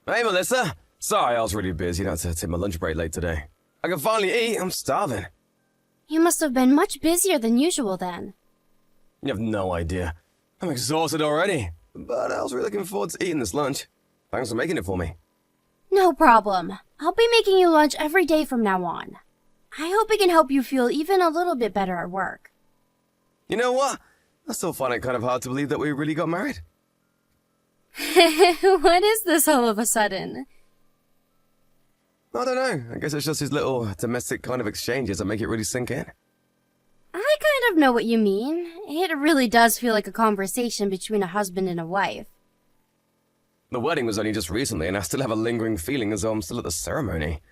Hey, Melissa. Sorry, I was really busy. I had to take my lunch break late today. I can finally eat. I'm starving. You must have been much busier than usual then. You have no idea. I'm exhausted already. But I was really looking forward to eating this lunch. Thanks for making it for me. No problem. I'll be making you lunch every day from now on. I hope it can help you feel even a little bit better at work. You know what? I still find it kind of hard to believe that we really got married. What is this all of a sudden? I don't know. I guess it's just these little domestic kind of exchanges that make it really sink in. I kind of know what you mean. It really does feel like a conversation between a husband and a wife. The wedding was only just recently, and I still have a lingering feeling as though I'm still at the ceremony.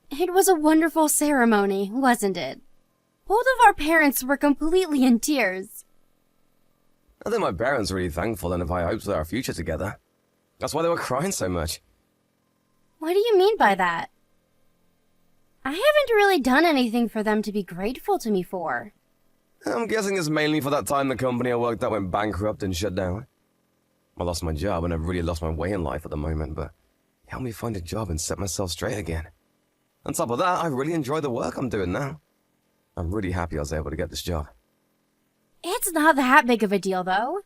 It was a wonderful ceremony, wasn't it? Both of our parents were completely in tears. I think my parents were really thankful and have high hopes for our future together. That's why they were crying so much. What do you mean by that? I haven't really done anything for them to be grateful to me for. I'm guessing it's mainly for that time the company I worked at went bankrupt and shut down. I lost my job and I've really lost my way in life at the moment, but it helped me find a job and set myself straight again. On top of that, I really enjoy the work I'm doing now. I'm really happy I was able to get this job. It's not that big of a deal, though.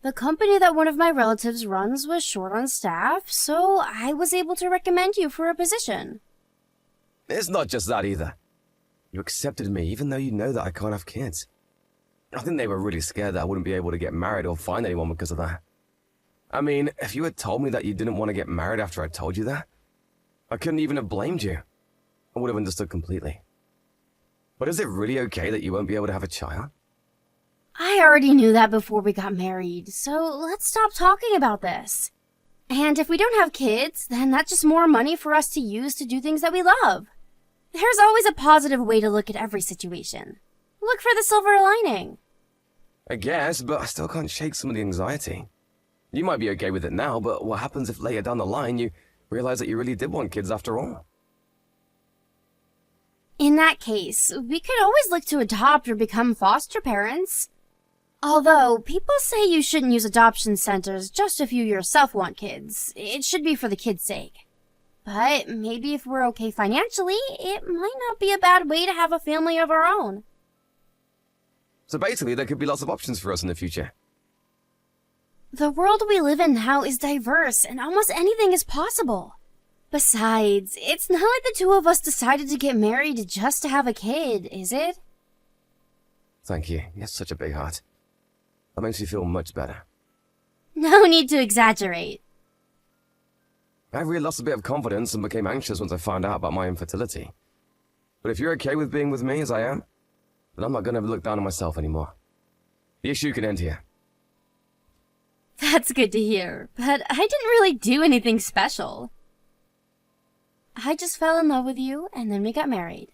The company that one of my relatives runs was short on staff, so I was able to recommend you for a position. It's not just that either. You accepted me even though you know that I can't have kids. I think they were really scared that I wouldn't be able to get married or find anyone because of that. I mean, if you had told me that you didn't want to get married after I told you that, I couldn't even have blamed you. I would have understood completely. But is it really okay that you won't be able to have a child? I already knew that before we got married, so let's stop talking about this. And if we don't have kids, then that's just more money for us to use to do things that we love. There's always a positive way to look at every situation. Look for the silver lining. I guess, but I still can't shake some of the anxiety. You might be okay with it now, but what happens if later down the line you realize that you really did want kids after all? In that case, we could always look to adopt or become foster parents. Although, people say you shouldn't use adoption centers just if you yourself want kids. It should be for the kids' sake. But maybe if we're okay financially, it might not be a bad way to have a family of our own. So basically, there could be lots of options for us in the future. The world we live in now is diverse, and almost anything is possible. Besides, it's not like the two of us decided to get married just to have a kid, is it? Thank you. You have such a big heart. That makes me feel much better. No need to exaggerate. I really lost a bit of confidence and became anxious once I found out about my infertility. But if you're okay with being with me as I am, then I'm not going to look down on myself anymore. The issue can end here. That's good to hear, but I didn't really do anything special. I just fell in love with you, and then we got married.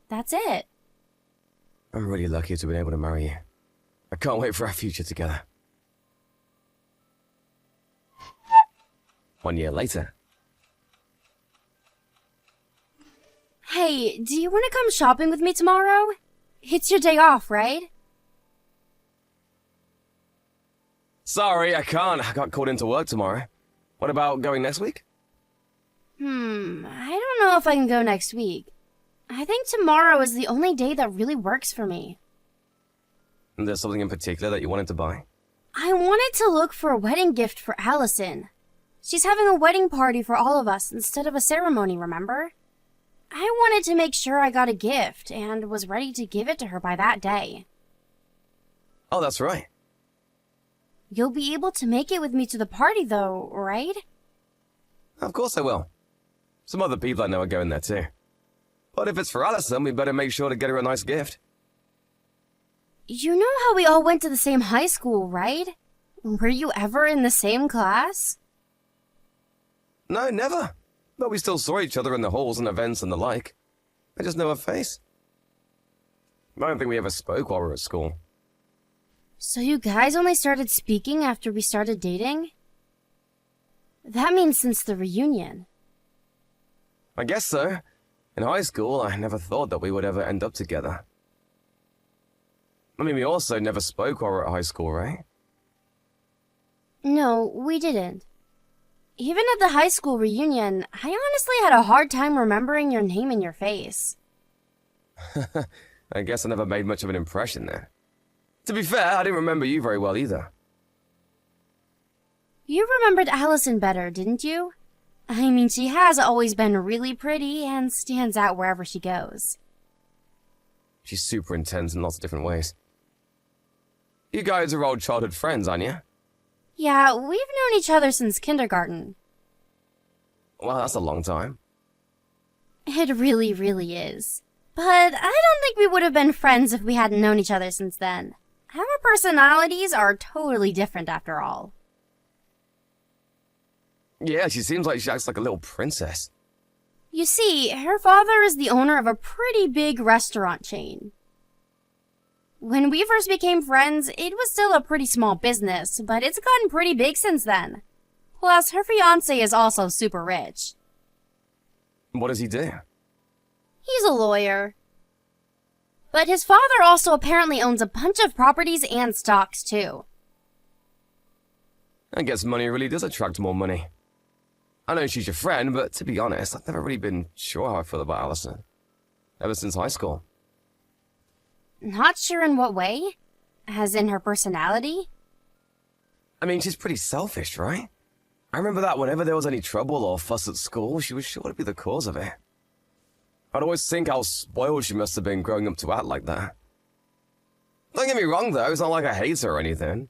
That's it. I'm really lucky to have been able to marry you. I can't wait for our future together. 1 year later. Hey, do you want to come shopping with me tomorrow? It's your day off, right? Sorry, I can't. I got called into work tomorrow. What about going next week? I don't know if I can go next week. I think tomorrow is the only day that really works for me. Is there something in particular that you wanted to buy? I wanted to look for a wedding gift for Allison. She's having a wedding party for all of us instead of a ceremony, remember? I wanted to make sure I got a gift and was ready to give it to her by that day. Oh, that's right. You'll be able to make it with me to the party though, right? Of course I will. Some other people I know are going there too. But if it's for Allison, we better make sure to get her a nice gift. You know how we all went to the same high school, right? Were you ever in the same class? No, never. But we still saw each other in the halls and events and the like. I just know her face. I don't think we ever spoke while we were at school. So you guys only started speaking after we started dating? That means since the reunion. I guess so. In high school, I never thought that we would ever end up together. I mean, we also never spoke while we were at high school, right? No, we didn't. Even at the high school reunion, I honestly had a hard time remembering your name and your face. I guess I never made much of an impression there. To be fair, I didn't remember you very well either. You remembered Allison better, didn't you? I mean, she has always been really pretty and stands out wherever she goes. She's super intense in lots of different ways. You guys are old childhood friends, aren't you? Yeah, we've known each other since kindergarten. Well, that's a long time. It really, really is. But I don't think we would have been friends if we hadn't known each other since then. Our personalities are totally different after all. Yeah, she seems like she acts like a little princess. You see, her father is the owner of a pretty big restaurant chain. When we first became friends, it was still a pretty small business, but it's gotten pretty big since then. Plus, her fiancé is also super rich. What does he do? He's a lawyer. But his father also apparently owns a bunch of properties and stocks, too. I guess money really does attract more money. I know she's your friend, but to be honest, I've never really been sure how I feel about Allison. Ever since high school. Not sure in what way? As in her personality? I mean, she's pretty selfish, right? I remember that whenever there was any trouble or fuss at school, she was sure to be the cause of it. I'd always think how spoiled she must have been growing up to act like that. Don't get me wrong, though, it's not like I hate her or anything.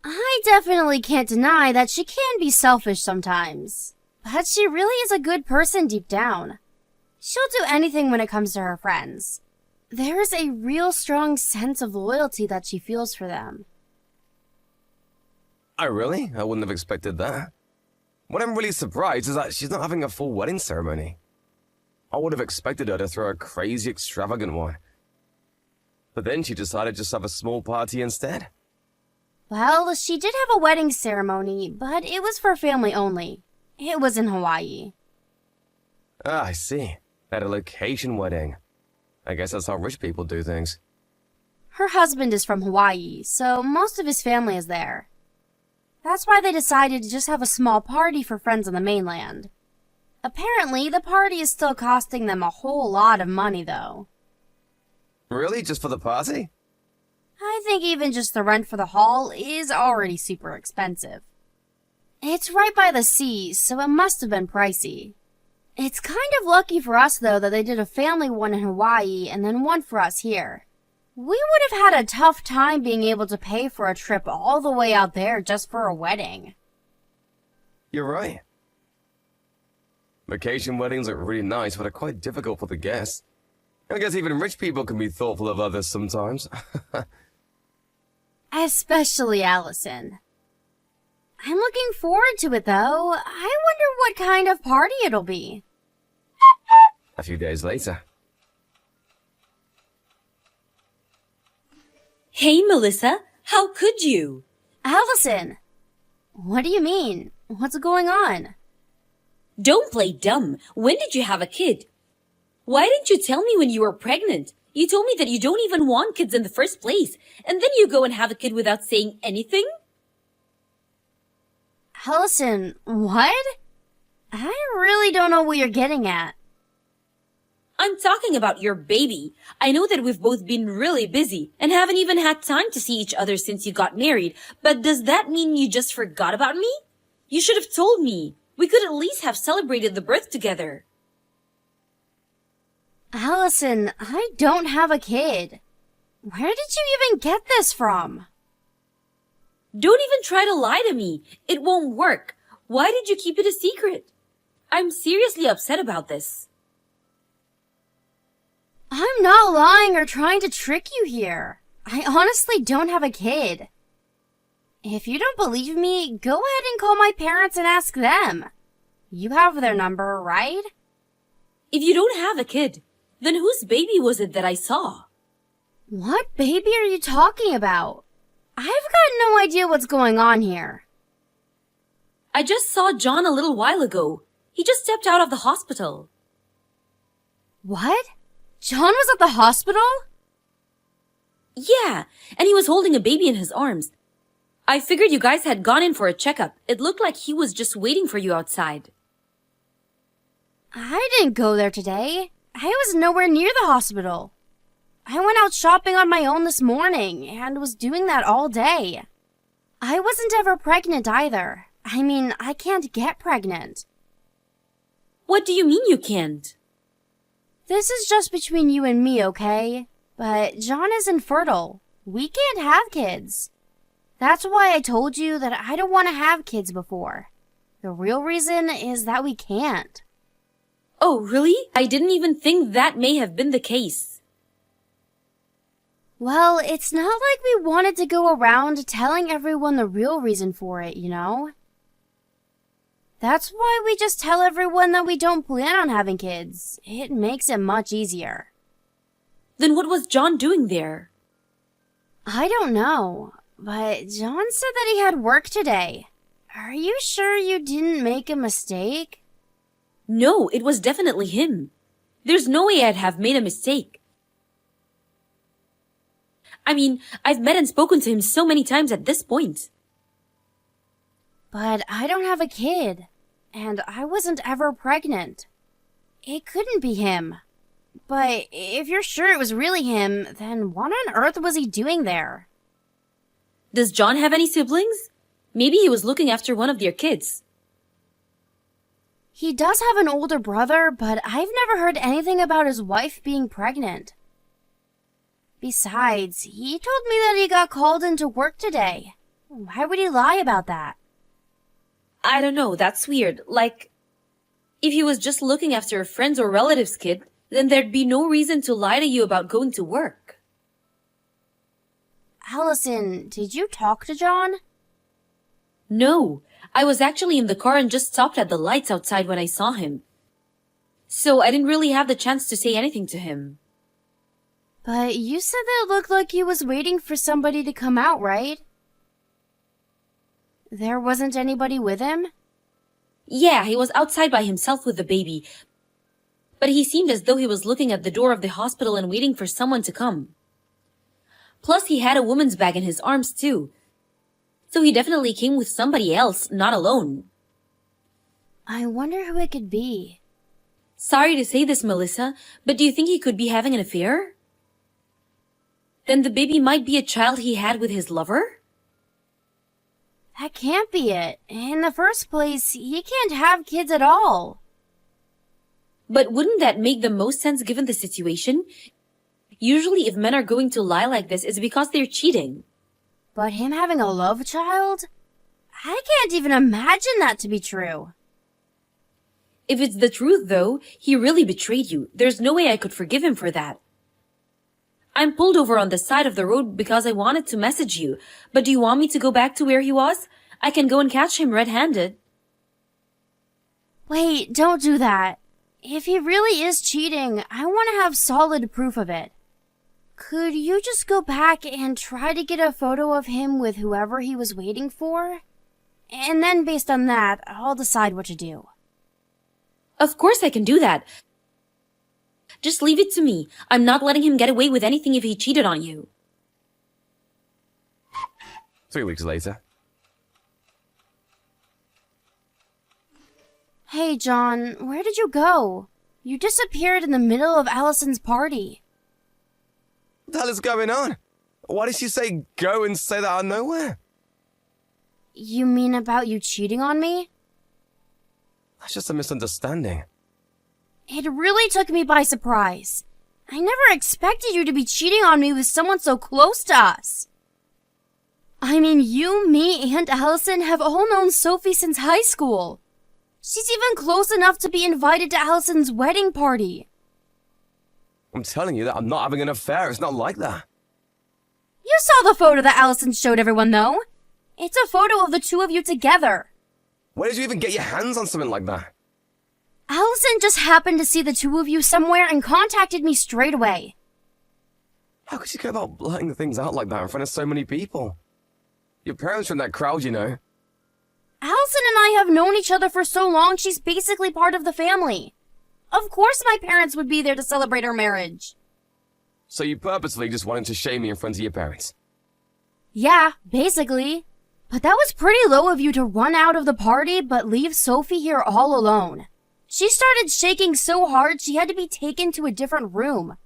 I definitely can't deny that she can be selfish sometimes. But she really is a good person deep down. She'll do anything when it comes to her friends. There's a real strong sense of loyalty that she feels for them. Oh, really? I wouldn't have expected that. What I'm really surprised is that she's not having a full wedding ceremony. I would have expected her to throw a crazy, extravagant one. But then she decided to just have a small party instead. Well, she did have a wedding ceremony, but it was for family only. It was in Hawaii. Ah, I see. At a location wedding. I guess that's how rich people do things. Her husband is from Hawaii, so most of his family is there. That's why they decided to just have a small party for friends on the mainland. Apparently, the party is still costing them a whole lot of money, though. Really? Just for the party? I think even just the rent for the hall is already super expensive. It's right by the sea, so it must have been pricey. It's kind of lucky for us, though, that they did a family one in Hawaii and then one for us here. We would have had a tough time being able to pay for a trip all the way out there just for a wedding. You're right. Vacation weddings are really nice, but are quite difficult for the guests. I guess even rich people can be thoughtful of others sometimes. Especially Allison. I'm looking forward to it, though. I wonder what kind of party it'll be. A few days later. Hey, Melissa, how could you? Allison! What do you mean? What's going on? Don't play dumb. When did you have a kid? Why didn't you tell me when you were pregnant? You told me that you don't even want kids in the first place, and then you go and have a kid without saying anything? Allison, what? I really don't know what you're getting at. I'm talking about your baby. I know that we've both been really busy and haven't even had time to see each other since you got married, but does that mean you just forgot about me? You should have told me. We could at least have celebrated the birth together. Allison, I don't have a kid. Where did you even get this from? Don't even try to lie to me. It won't work. Why did you keep it a secret? I'm seriously upset about this. I'm not lying or trying to trick you here. I honestly don't have a kid. If you don't believe me, go ahead and call my parents and ask them. You have their number, right? If you don't have a kid, then whose baby was it that I saw? What baby are you talking about? I've got no idea what's going on here. I just saw John a little while ago. He just stepped out of the hospital. What? John was at the hospital? Yeah, and he was holding a baby in his arms. I figured you guys had gone in for a checkup. It looked like he was just waiting for you outside. I didn't go there today. I was nowhere near the hospital. I went out shopping on my own this morning and was doing that all day. I wasn't ever pregnant either. I mean, I can't get pregnant. What do you mean you can't? This is just between you and me, okay? But John is infertile. We can't have kids. That's why I told you that I don't want to have kids before. The real reason is that we can't. Oh, really? I didn't even think that may have been the case. Well, it's not like we wanted to go around telling everyone the real reason for it, you know? That's why we just tell everyone that we don't plan on having kids. It makes it much easier. Then what was John doing there? I don't know, but John said that he had work today. Are you sure you didn't make a mistake? No, it was definitely him. There's no way I'd have made a mistake. I mean, I've met and spoken to him so many times at this point. But I don't have a kid, and I wasn't ever pregnant. It couldn't be him. But if you're sure it was really him, then what on earth was he doing there? Does John have any siblings? Maybe he was looking after one of their kids. He does have an older brother, but I've never heard anything about his wife being pregnant. Besides, he told me that he got called into work today. Why would he lie about that? I don't know, that's weird. Like, if he was just looking after a friend's or relative's kid, then there'd be no reason to lie to you about going to work. Allison, did you talk to John? No, I was actually in the car and just stopped at the lights outside when I saw him. So I didn't really have the chance to say anything to him. But you said that it looked like he was waiting for somebody to come out, right? There wasn't anybody with him? Yeah, he was outside by himself with the baby. But he seemed as though he was looking at the door of the hospital and waiting for someone to come. Plus, he had a woman's bag in his arms, too. So he definitely came with somebody else, not alone. I wonder who it could be. Sorry to say this, Melissa, but do you think he could be having an affair? Then the baby might be a child he had with his lover? That can't be it. In the first place, he can't have kids at all. But wouldn't that make the most sense given the situation? Usually if men are going to lie like this, it's because they're cheating. But him having a love child? I can't even imagine that to be true. If it's the truth, though, he really betrayed you. There's no way I could forgive him for that. I'm pulled over on the side of the road because I wanted to message you. But do you want me to go back to where he was? I can go and catch him red-handed. Wait, don't do that. If he really is cheating, I want to have solid proof of it. Could you just go back and try to get a photo of him with whoever he was waiting for? And then based on that, I'll decide what to do. Of course I can do that. Just leave it to me. I'm not letting him get away with anything if he cheated on you. 3 weeks later. Hey, John, where did you go? You disappeared in the middle of Allison's party. What the hell is going on? Why did she say go and say that out of nowhere? You mean about you cheating on me? That's just a misunderstanding. It really took me by surprise. I never expected you to be cheating on me with someone so close to us. I mean, you, me, and Allison have all known Sophie since high school. She's even close enough to be invited to Allison's wedding party. I'm telling you that I'm not having an affair. It's not like that. You saw the photo that Allison showed everyone, though. It's a photo of the two of you together. Where did you even get your hands on something like that? Allison just happened to see the two of you somewhere and contacted me straight away. How could you go about blurting things out like that in front of so many people? Your parents are in that crowd, you know. Allison and I have known each other for so long, she's basically part of the family. Of course my parents would be there to celebrate our marriage. So you purposely just wanted to shame me in front of your parents? Yeah, basically. But that was pretty low of you to run out of the party but leave Sophie here all alone. She started shaking so hard she had to be taken to a different room.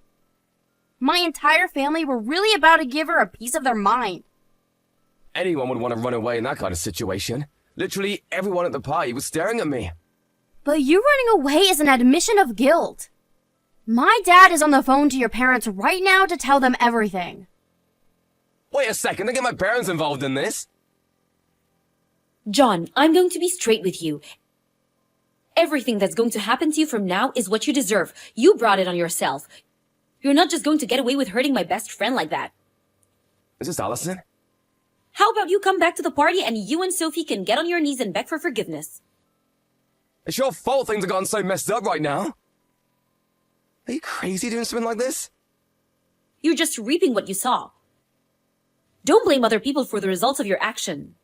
My entire family were really about to give her a piece of their mind. Anyone would want to run away in that kind of situation. Literally everyone at the party was staring at me. But you running away is an admission of guilt. My dad is on the phone to your parents right now to tell them everything. Wait a second, don't get my parents involved in this. John, I'm going to be straight with you. Everything that's going to happen to you from now is what you deserve. You brought it on yourself. You're not just going to get away with hurting my best friend like that. Is this Allison? How about you come back to the party and you and Sophie can get on your knees and beg for forgiveness? It's your fault things have gotten so messed up right now. Are you crazy doing something like this? You're just reaping what you saw. Don't blame other people for the results of your action.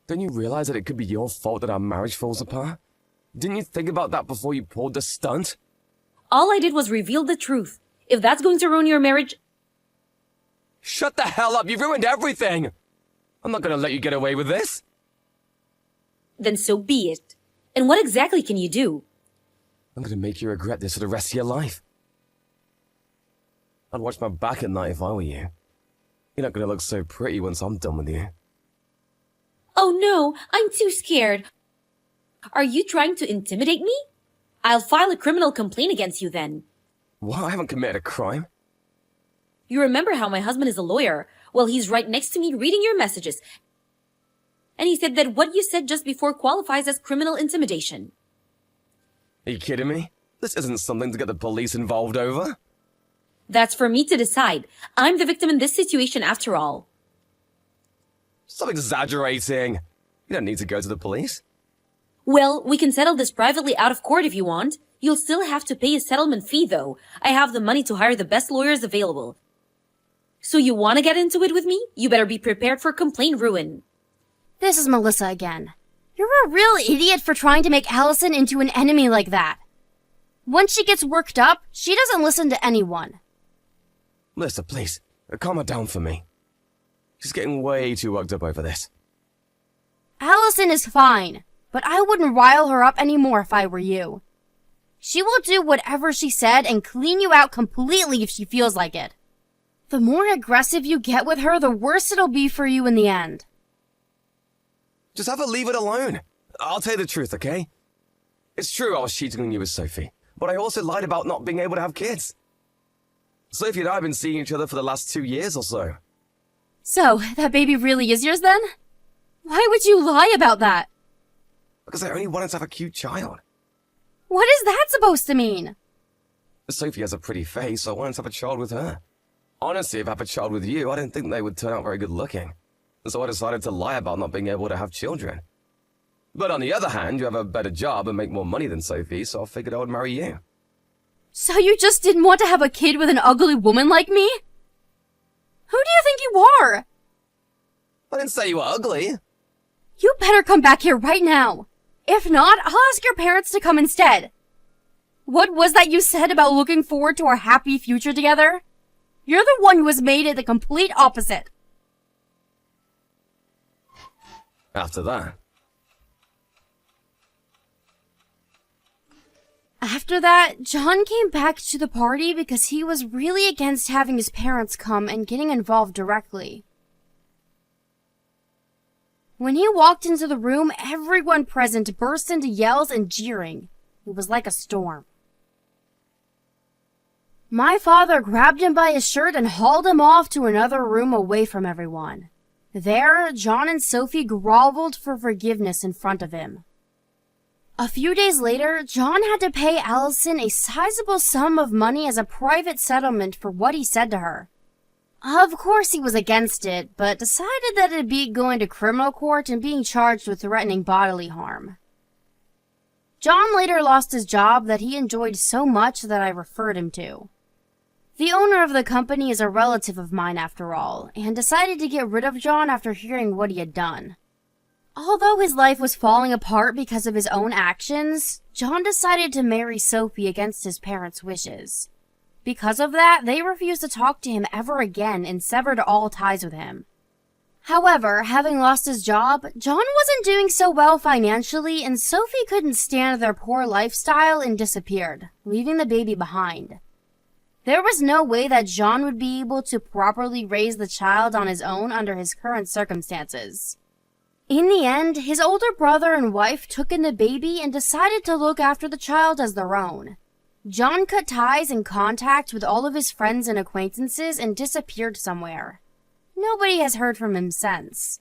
Don't you realize that it could be your fault that our marriage falls apart? Didn't you think about that before you pulled the stunt? All I did was reveal the truth. If that's going to ruin your marriage... Shut the hell up, you've ruined everything! I'm not gonna let you get away with this. Then so be it. And what exactly can you do? I'm gonna make you regret this for the rest of your life. I'd watch my back at night if I were you. You're not gonna look so pretty once I'm done with you. Oh no, I'm too scared. Are you trying to intimidate me? I'll file a criminal complaint against you then. What? I haven't committed a crime. You remember how my husband is a lawyer? Well, he's right next to me reading your messages. And he said that what you said just before qualifies as criminal intimidation. Are you kidding me? This isn't something to get the police involved over. That's for me to decide. I'm the victim in this situation after all. Stop exaggerating. You don't need to go to the police. Well, we can settle this privately out of court if you want. You'll still have to pay a settlement fee though. I have the money to hire the best lawyers available. So you want to get into it with me? You better be prepared for complaint ruin. This is Melissa again. You're a real idiot for trying to make Allison into an enemy like that. Once she gets worked up, she doesn't listen to anyone. Melissa, please, calm her down for me. She's getting way too worked up over this. Allison is fine, but I wouldn't rile her up anymore if I were you. She will do whatever she said and clean you out completely if she feels like it. The more aggressive you get with her, the worse it'll be for you in the end. Just have her leave it alone. I'll tell you the truth, okay? It's true I was cheating on you with Sophie, but I also lied about not being able to have kids. Sophie and I have been seeing each other for the last 2 years or so. So, that baby really is yours then? Why would you lie about that? Because I only wanted to have a cute child. What is that supposed to mean? Sophie has a pretty face, so I wanted to have a child with her. Honestly, if I have a child with you, I didn't think they would turn out very good looking. So I decided to lie about not being able to have children. But on the other hand, you have a better job and make more money than Sophie, so I figured I would marry you. So you just didn't want to have a kid with an ugly woman like me? Who do you think you are? I didn't say you were ugly. You better come back here right now. If not, I'll ask your parents to come instead. What was that you said about looking forward to our happy future together? You're the one who has made it the complete opposite. After that, John came back to the party because he was really against having his parents come and getting involved directly. When he walked into the room, everyone present burst into yells and jeering. It was like a storm. My father grabbed him by his shirt and hauled him off to another room away from everyone. There, John and Sophie groveled for forgiveness in front of him. A few days later, John had to pay Allison a sizable sum of money as a private settlement for what he said to her. Of course he was against it, but decided that it'd be going to criminal court and being charged with threatening bodily harm. John later lost his job that he enjoyed so much that I referred him to. The owner of the company is a relative of mine after all, and decided to get rid of John after hearing what he had done. Although his life was falling apart because of his own actions, John decided to marry Sophie against his parents' wishes. Because of that, they refused to talk to him ever again and severed all ties with him. However, having lost his job, John wasn't doing so well financially, and Sophie couldn't stand their poor lifestyle and disappeared, leaving the baby behind. There was no way that John would be able to properly raise the child on his own under his current circumstances. In the end, his older brother and wife took in the baby and decided to look after the child as their own. John cut ties and contact with all of his friends and acquaintances and disappeared somewhere. Nobody has heard from him since.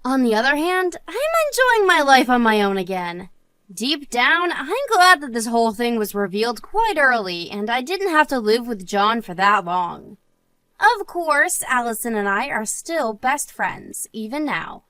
On the other hand, I'm enjoying my life on my own again. Deep down, I'm glad that this whole thing was revealed quite early and I didn't have to live with John for that long. Of course, Allison and I are still best friends, even now.